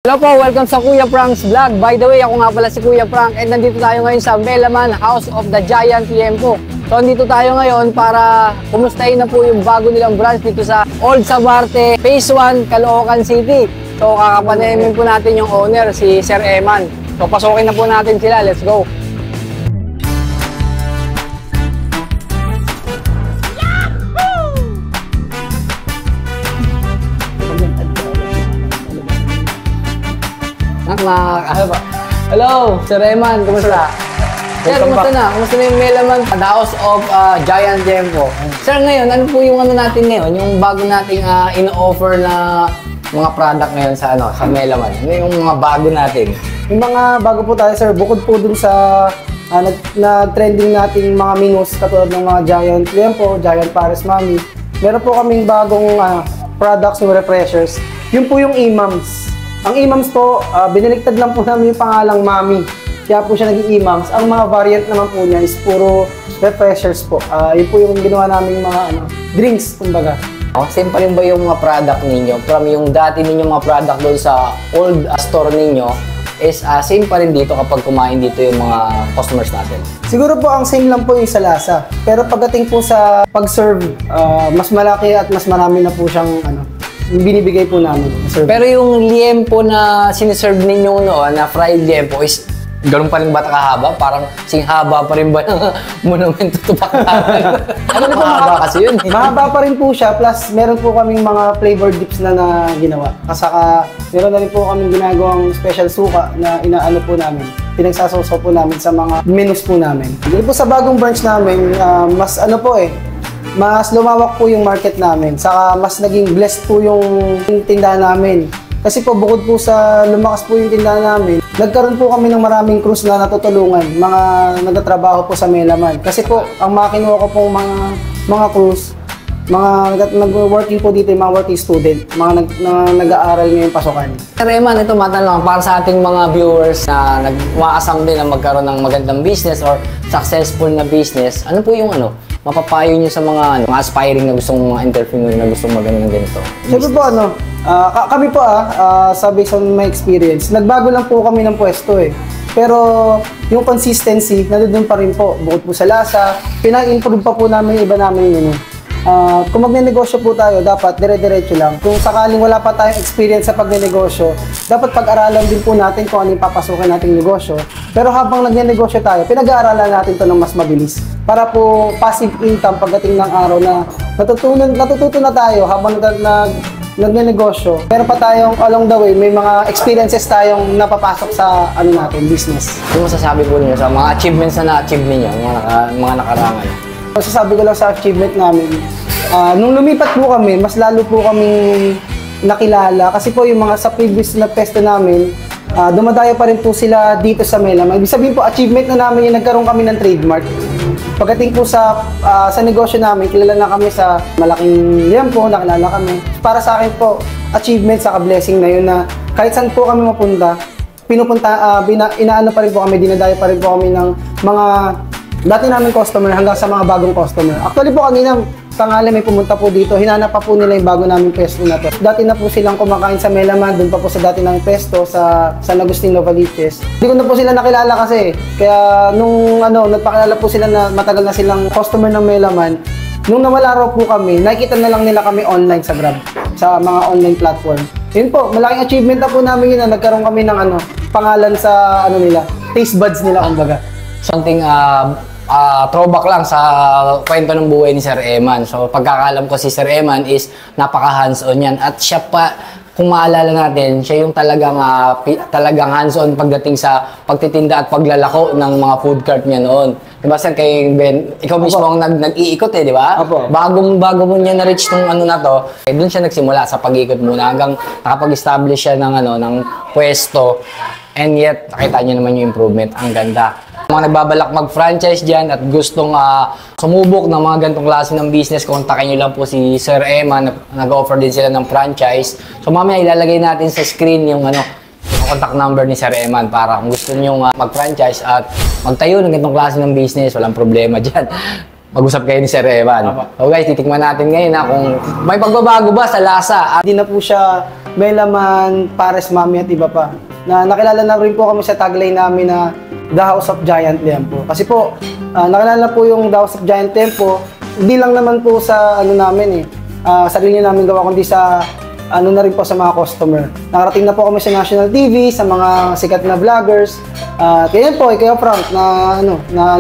Hello po, welcome sa Kuya Frank's Vlog. By the way, ako nga pala si Kuya Frank and nandito tayo ngayon sa Melaman House of the Giant Tiempo. So nandito tayo ngayon para kumustahin na po yung bago nilang branch dito sa Old Sabarte, Phase 1, Caloocan City. So kakapanayin po natin yung owner, si Sir Eman. So pasokin na po natin sila, let's go! Hello, Sir Eman, kumusta? Sir, kumusta na? Kumusta na yung Melaman House of Giant Tiempo? Sir, ngayon, ano po yung ano natin ngayon? Yung bago nating in-offer na mga product ngayon sa Melaman? Ano yung mga bago natin? Yung mga bago po tayo, sir, bukod po dun sa nag-trending nating mga menus katulad ng mga Giant Tiempo, Giant Paris Mami, meron po kaming bagong products ng refreshers. Yun po yung imams. Ang imams po, binaliktad lang po namin yung pangalang Mami. Kaya po siya naging imams. Ang mga variant naman po niya is puro refreshers po. Yun po yung ginawa namin mga drinks, kumbaga. Same pa rin ba yung mga product ninyo? From yung dati ninyong mga product doon sa old store ninyo, is same pa rin dito kapag kumain dito yung mga customers natin? Siguro po ang same lang po yung sa lasa. Pero pagdating po sa pag-serve, mas malaki at mas marami na po siyang binibigay po namin. Pero yung liempo na siniserve ninyo noon, na fried liempo, is ganun pa rin ba kahaba? Parang singhaba pa rin ba ng monumento tupakanan? Ano na mahaba kasi yun? Mahaba pa rin po siya, plus meron po kaming mga flavor dips na ginawa. Kasaka meron na rin po kaming ginagawang special suka na inaano po namin. Pinagsasaw po namin sa mga menus po namin. Dito po sa bagong branch namin, mas mas lumawak po yung market namin, saka mas naging blessed po yung tindahan namin. Kasi po bukod po sa lumakas po yung tindahan namin, nagkaroon po kami ng maraming crews na natutulungan, mga nagtatrabaho po sa Melaman. Kasi po, ang mga kinuha ko pong mga crews, mga nag-working po dito, yung mga working student, mga nag-aaral ngayong pasukan. Sir Eman, ito matanong, para sa ating mga viewers na nag-umaasam din na magkaroon ng magandang business or successful na business, ano po yung mapapayo nyo sa mga aspiring na gustong mga entrepreneur na gustong magano ng ganito? Siyempre po kami po sa based on my experience, nagbago lang po kami ng pwesto eh. Pero yung consistency, nandun pa rin po. Bukod po sa lasa, pinag-improve pa po namin yung iba namin menu. Kung magne-negosyo po tayo, dapat dire-diretso lang. Kung sakaling wala pa tayong experience sa pagne-negosyo, dapat pag-aralan din po natin kung ano yung papasukin nating negosyo. Pero habang nagne-negosyo tayo, pinag-aaralan natin to ng mas mabilis. Para po passive income pagdating ng araw na natututo na tayo habang nagne-negosyo. Meron pa tayong along the way, may mga experiences tayong napapasok sa natin, business. Ano masasabi po niyo sa mga achievements na na-achieve ninyo, mga nakarangan? Masasabi ko lang sa achievement namin, nung lumipat po kami, mas lalo po kaming nakilala. Kasi po yung mga sa previous na pwesto namin, dumadayo pa rin po sila dito sa Melaman. Ibig sabihin po, achievement na namin yung nagkaroon kami ng trademark. Pagdating po sa negosyo namin, kilala na kami sa malaking liempo, nakilala kami. Para sa akin po, achievement sa blessing na yun na kahit saan po kami mapunta, inaano pa rin po kami, dinadayo pa rin po kami ng mga dati namin customer hanggang sa mga bagong customer. Actually po kanina, tanghali may pumunta po dito, hinanap pa po nila yung bago namin pesto na to. Dati na po silang kumakain sa Melaman, doon pa po sa dati namin pesto sa San Agustin, Novaliches. Hindi ko na po sila nakilala kasi, kaya nung nagpakilala po sila na matagal na silang customer ng Melaman, nung nawala raw po kami, nakikita na lang nila kami online sa Grab, sa mga online platform. Yun po, malaking achievement na po namin yun na nagkaroon kami ng pangalan sa nila, taste buds nila kumbaga. Something throwback lang sa kwento ng buhay ni Sir Eman. So, pagkakalam ko si Sir Eman is napaka-hands-on yan. At siya pa, kung maalala natin, siya yung talagang hands-on pagdating sa pagtitinda at paglalako ng mga food cart niya noon. Diba Sir, kay Ben, ikaw mismo ang nag-iikot di ba? Bago mo niya na-reach tong na to, doon siya nagsimula sa pag-iikot muna hanggang nakapag-establish siya ng pwesto. And yet, nakita niyo naman yung improvement. Ang ganda. Mga nagbabalak mag-franchise dyan at gustong sumubok ng mga ganitong klase ng business, kontakin nyo lang po si Sir Eman. Nag-offer din sila ng franchise. So mamaya ilalagay natin sa screen yung contact number ni Sir Eman para kung gusto nyo mag-franchise at magtayo ng ganitong klase ng business, walang problema dyan. Mag-usap kayo ni Sir Eman. So guys, titikman natin ngayon kung may pagbabago ba sa lasa. Hindi na po siya Melaman, Pares Mami at iba pa. Na nakilala na rin po kami sa tagline namin na The House of Giant Liempo. Kasi po, nakilala po yung The House of Giant Liempo, hindi lang naman po sa ano namin sarili namin gawa, kundi sa ano na rin po sa mga customer. Nakarating na po kami sa national TV, sa mga sikat na vloggers. Kaya po, kayo Frank, na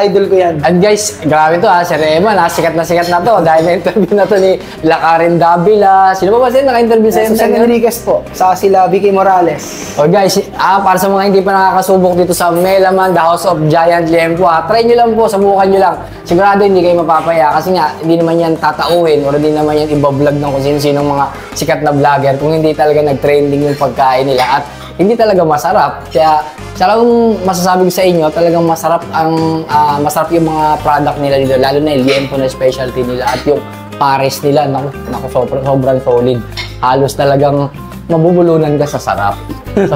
idol ko yan. At guys, grabe to Sir Eman sikat na to. Dahil na-interview na to ni Lakarin Davila. Sino ba sila naka-interview sa'yo? Susan Enriquez po, sa sila Vicky Morales. O guys, para sa mga hindi pa nakakasubok dito sa Melaman, The House of Giant Liempo, try nyo lang po, subukan nyo lang. Sigurado hindi kayo mapapaya kasi nga, hindi naman yan tatauhin or hindi naman yan ibablog ng kung sino-sinong mga sikat na vlogger kung hindi talaga nag-trending yung pagkain nila at hindi talaga masarap. Kaya talagang masasabi ko sa inyo, talagang masarap yung mga product nila dito, lalo na yung liempo na specialty nila at yung pares nila, naku, sobrang solid. Halos talagang mabubulunan ka sa sarap. So,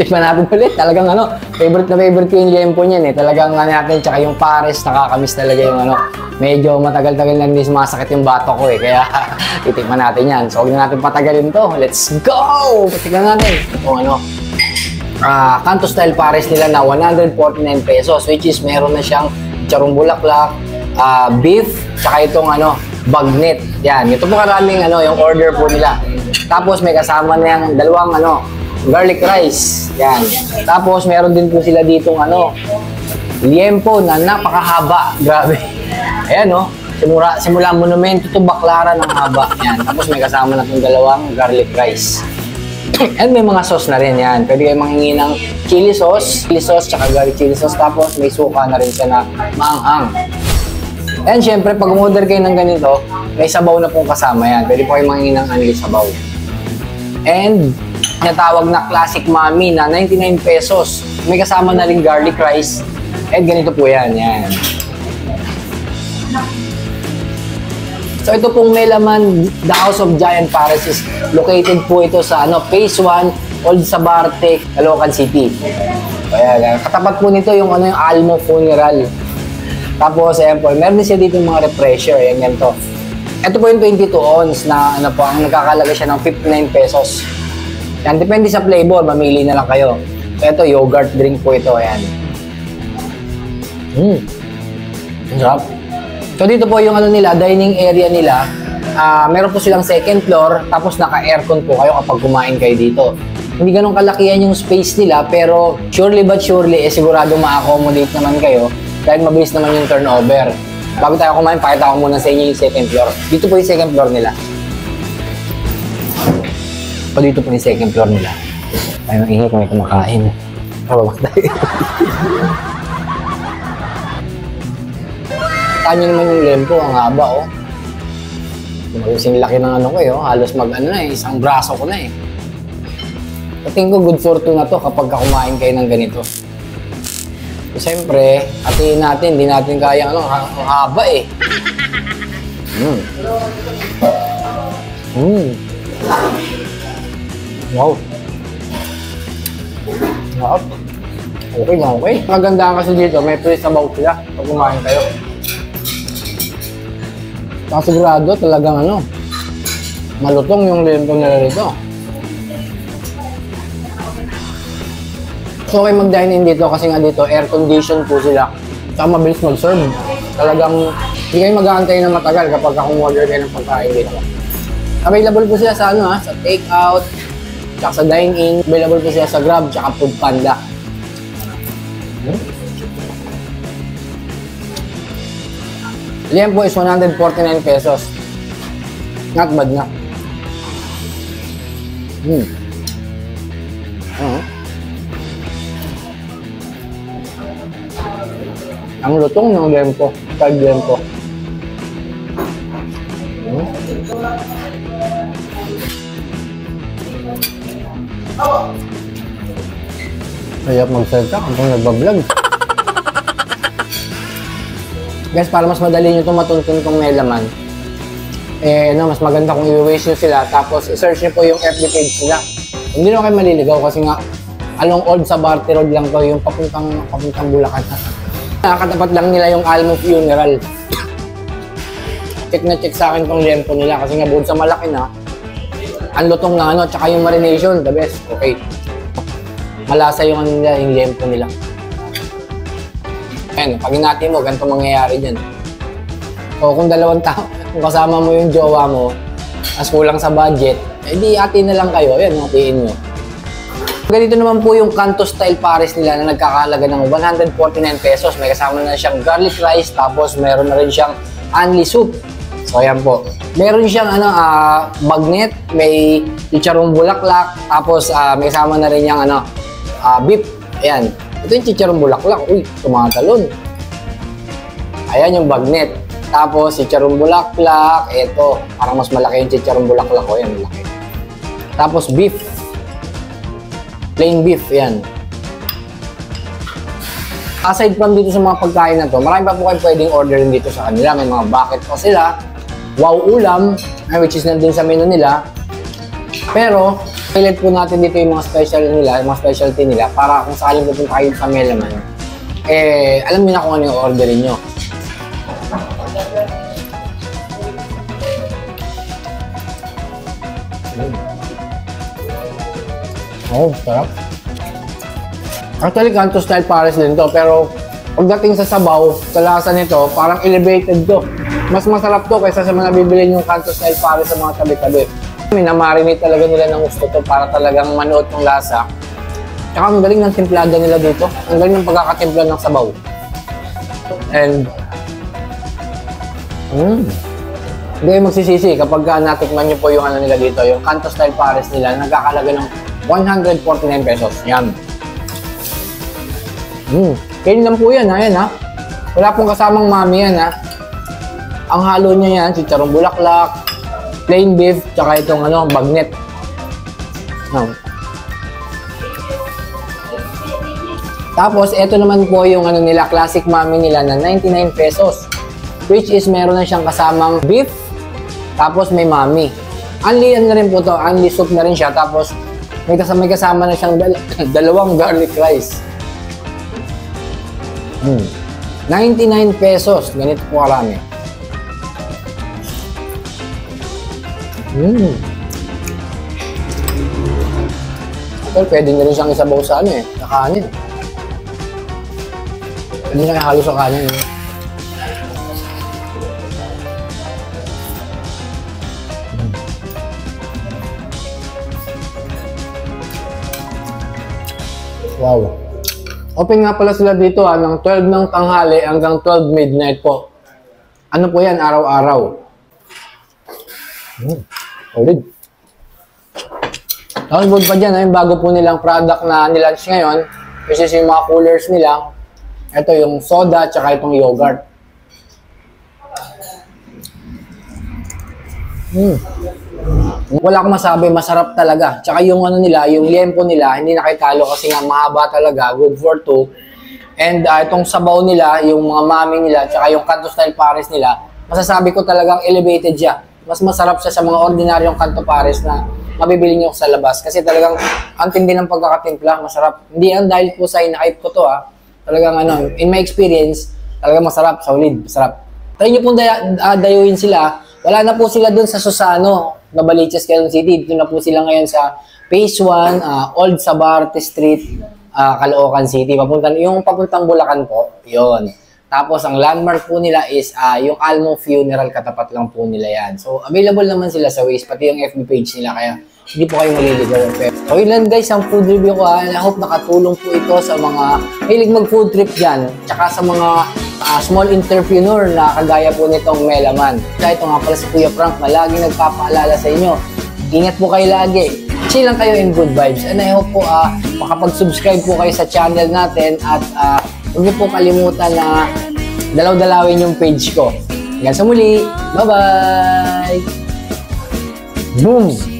tikman natin ulit. Talagang favorite ko yung liempo niyan Talagang natin, tsaka yung pares, nakakamiss talaga yung medyo matagal-tagal na hindi sumasakit yung bato ko Kaya, titikman natin yan. So, huwag na natin patagalin to. Let's go! Tikman natin. Kung Kanto style pares nila na 149 pesos, which is meron na siyang charong bulaklak, beef, tsaka itong bagnet. Yan. Ito po karaming yung order po nila. Tapos may kasama na yung dalawang garlic rice. Yan. Tapos meron din po sila ditong liempo na napakahaba. Grabe. Ayan simula monumento to Baclaran ng haba. Yan. Tapos may kasama na itong dalawang garlic rice. And may mga sauce na rin yan. Pwede kayo manghingi ng chili sauce, tsaka garlic chili sauce. Tapos may suka na rin siya na maanghang. And syempre, pag umorder kayo ng ganito, may sabaw na pong kasama yan. Pwede po kayo manghingi ng anli sabaw. And natawag na Classic Mami na 99 pesos. May kasama na rin garlic rice. And ganito po yan. Yan. So ito pong Melaman, The House of Giant Pares is located po ito sa Phase 1, Old Sabarte, Caloocan City. Ayan, katapat po nito yung yung Almo Funeral. Tapos ayan po, meron din siya dito yung mga refresher, ayan ganito. Ito po yung 22 ounce na ang nagkakalaga siya ng 59 pesos. Yan, depende sa flavor, mamili na lang kayo. So ito, yogurt drink po ito, ayan. Sarap. So dito po yung nila, dining area nila. Meron po silang second floor, tapos naka-aircon po kayo kapag kumain kayo dito. Hindi ganun kalakihan yung space nila, pero surely but surely, sigurado ma-accommodate naman kayo dahil mabilis naman yung turnover. Bago tayo kumain, pakita ko muna sa inyo yung second floor. Dito po yung second floor nila. So dito po yung second floor nila. Ayun, ingay kung may kumakain. Pababak tayo. Kanya naman yung liempo, ang haba Magusing laki ng ko halos isang braso ko na Tingin ko good fortune na to kapag kumain kayo ng ganito. So, siyempre, hatiin natin, hindi natin kaya ang haba Wow. Wow. Okay na okay. Maganda kasi dito, may place sabaw sila pag kumain kayo. Sigurado talagang malutong yung liempo nila rito. So okay mag-dine in dito kasi nga dito air condition po sila. Saka mabilis mag-serve. Talagang hindi kayo mag-aantay na matagal kapag order kayo ng pagkain dito. Available po sila sa sa take-out, tsaka sa dine-in. Available po sila sa Grab, tsaka Food Panda. Liempo is 149 pesos. Not bad na. Ang lutong ng liempo. Fried liempo. Kaya mag-serve ka kung nagbablog. Guys, para mas madali nyo itong matuntun itong Melaman, mas maganda kung i-waste nyo sila, tapos i-search nyo po yung FB page nila. Hindi na kayo maliligaw kasi nga, along Old Sabarte Road lang to, yung papuntang Bulacan. Nakakatapat lang nila yung Almo Funeral. Check na check sa akin itong liempo nila kasi nga bukod sa malaki na, ang lutong na ano, tsaka yung marination, the best. Okay. Malasa yung ano nila, yung liempo nila. Ayan, pag hinati mo, ganito mangyayari dyan. So, kung dalawang tao, kung kasama mo yung jowa mo, as kulang sa budget, edi hati na lang kayo. Ayan, hatiin nyo. Ganito naman po yung Kanto Style Pares nila na nagkakahalaga ng 149 pesos. May kasama na siyang garlic rice, tapos meron na rin siyang Anli soup. So, ayan po. Meron siyang bagnet, may chicharong bulaklak, tapos may kasama na rin yung beef. Ayan. Ito yung chicharong bulaklak. Uy, tumatalon. Ayan yung bagnet. Tapos, chicharong bulaklak. Ito, parang mas malaki yung chicharong bulaklak ko. Ayan, malaki. Tapos, beef. Plain beef. Ayan. Aside from dito sa mga pagkain na to, marami pa po kayo pwedeng orderin dito sa kanila. May mga bucket po sila. Wow ulam, which is nandun sa menu nila. Pero, highlight po natin dito yung mga special nila, yung mga specialty nila para kung sakaling pupunta kayo sa Melaman, alam niyo na kung ano yung orderin nyo. Oh, sarap. Actually, Kanto Style Pares din to, pero pagdating sa sabaw, sa lasa nito, parang elevated to. Mas masarap to kaysa sa mga bibili yung Kanto Style Pares sa mga tabi-tabi. Minamarinate talaga nila ng gusto to para talagang manuot ng lasa. Tsaka ang galing ng timplada nila dito. Ang galing ng pagkakatimpla ng sabaw. And hindi kayo magsisisi kapag natikman nyo po yung ano nila dito, yung Kanto Style Pares nila, nagkakalaga ng 149 pesos. Yan. Kain lang po yan, ayan ha. Wala pong kasamang mami yan ha. Ang halo niya yan, chicharong bulaklak, plain beef, tsaka itong bagnet. Tapos, ito naman po yung nila, classic mami nila na 99 pesos. Which is meron na siyang kasamang beef, tapos may mami. Anli na rin po to, anli soup na rin siya, tapos may kasama na siyang dalawang garlic rice. 99 pesos. Ganito po karami. Pero pwede na rin siyang isabaw sa sa kanin. Pwede na halo sa kanin. Wow. Open nga pala sila dito ng 12 ng tanghali hanggang 12 midnight po. Ano po yan? Araw-araw. Solid. Tapos bukod pa dyan, yung bago po nilang product na nilaunch ngayon, which is yung mga coolers nila. Ito yung soda, tsaka itong yogurt. Wala akong masabi, masarap talaga. Tsaka yung nila, yung liempo nila, hindi nakitalo kasi nga mahaba talaga, good for 2. And itong sabaw nila, yung mga mami nila, tsaka yung Kanto Style Pares nila, masasabi ko talagang elevated siya. Mas masarap siya sa mga ordinaryong Kanto Pares na mabibili nyo sa labas. Kasi talagang ang tindi ng pagkakatimpla, masarap. Hindi ang dahil po sa in-hype ko to Talagang in my experience, talagang masarap, solid, masarap. Try nyo pong dayuin sila. Wala na po sila dun sa Susano, Novaliches, Quezon City. Dito na po sila ngayon sa Phase 1, Old Sabarte Street, Caloocan City. Yung papuntang Bulacan po, yon. Tapos ang landmark po nila is yung Almo Funeral, katapat lang po nila yan. So available naman sila sa Waze, pati yung FB page nila, kaya hindi po kayo maliligaw. So yun lang guys, ang food review ko. I hope nakatulong po ito sa mga hilig mag-food trip dyan, tsaka sa mga small entrepreneur na kagaya po nitong Melaman. Kaya ito nga pala si Kuya Frank na laging nagpapaalala sa inyo. Ingat po kayo lagi. Chill lang kayo in good vibes. And I hope po makapag-subscribe po kayo sa channel natin at huwag niyo po kalimutan na dalaw-dalawin yung page ko. Hanggang sa muli. Bye-bye! Boom!